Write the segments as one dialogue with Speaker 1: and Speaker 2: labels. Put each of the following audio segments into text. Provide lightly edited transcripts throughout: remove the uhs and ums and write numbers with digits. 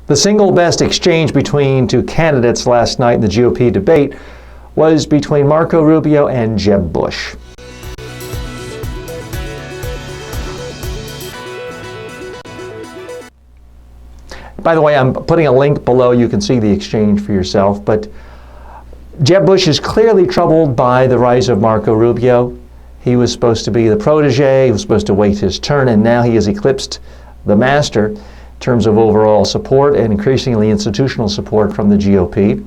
Speaker 1: The single best exchange between two candidates last night in the GOP debate was between Marco Rubio and Jeb Bush. By the way, I'm putting a link below. You can see the exchange for yourself. But Jeb Bush is clearly troubled by the rise of Marco Rubio. He was supposed to be the protege. He was supposed to wait his turn, and now he has eclipsed the master in terms of overall support and increasingly institutional support from the GOP.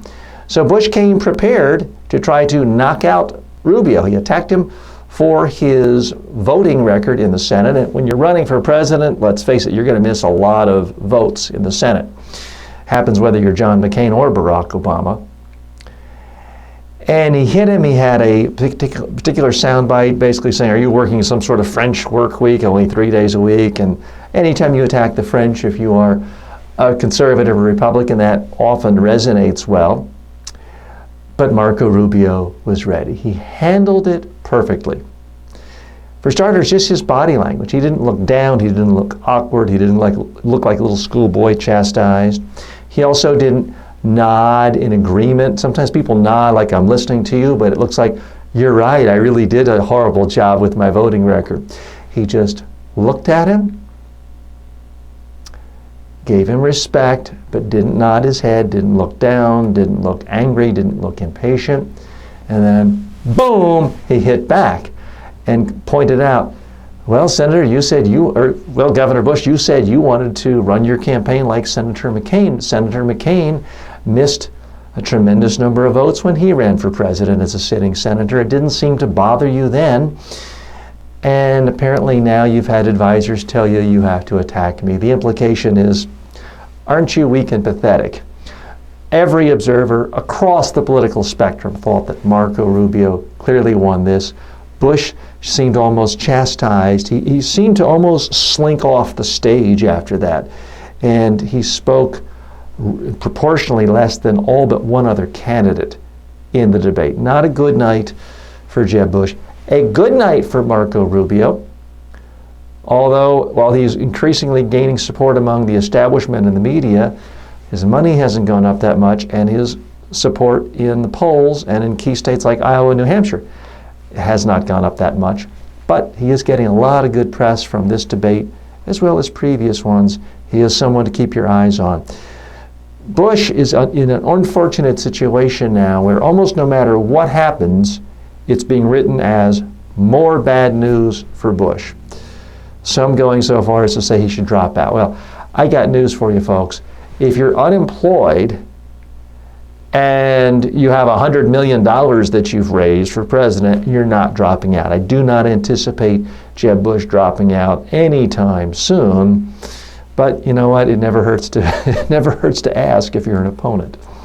Speaker 1: So Bush came prepared to try to knock out Rubio. He attacked him for his voting record in the Senate. And when you're running for president, let's face it, you're going to miss a lot of votes in the Senate. Happens whether you're John McCain or Barack Obama. And he hit him. He had a particular soundbite basically saying, are you working some sort of French work week, only 3 days a week? And anytime you attack the French, if you are a conservative or Republican, that often resonates well. But Marco Rubio was ready. He handled it perfectly. For starters, just his body language. He didn't look down. He didn't look awkward. He didn't look like a little schoolboy chastised. He also didn't nod in agreement. Sometimes people nod like I'm listening to you, but it looks like, you're right, I really did a horrible job with my voting record. He just looked at him, gave him respect, but didn't nod his head, didn't look down, didn't look angry, didn't look impatient. And then, boom, he hit back and pointed out, well, Senator, you said Governor Bush, you said you wanted to run your campaign like Senator McCain. Senator McCain missed a tremendous number of votes when he ran for president as a sitting senator. It didn't seem to bother you then. And apparently now you've had advisors tell you you have to attack me. The implication is, aren't you weak and pathetic? Every observer across the political spectrum thought that Marco Rubio clearly won this. Bush seemed almost chastised. He seemed to almost slink off the stage after that. And he spoke proportionally less than all but one other candidate in the debate. Not a good night for Jeb Bush. A good night for Marco Rubio, although while he's increasingly gaining support among the establishment and the media, his money hasn't gone up that much, and his support in the polls and in key states like Iowa and New Hampshire has not gone up that much. But he is getting a lot of good press from this debate as well as previous ones. He is someone to keep your eyes on. Bush is in an unfortunate situation now where almost no matter what happens, it's being written as more bad news for Bush. Some going so far as to say he should drop out. Well, I got news for you folks. If you're unemployed and you have $100 million that you've raised for president, you're not dropping out. I do not anticipate Jeb Bush dropping out anytime soon. But you know what? It never hurts to ask if you're an opponent.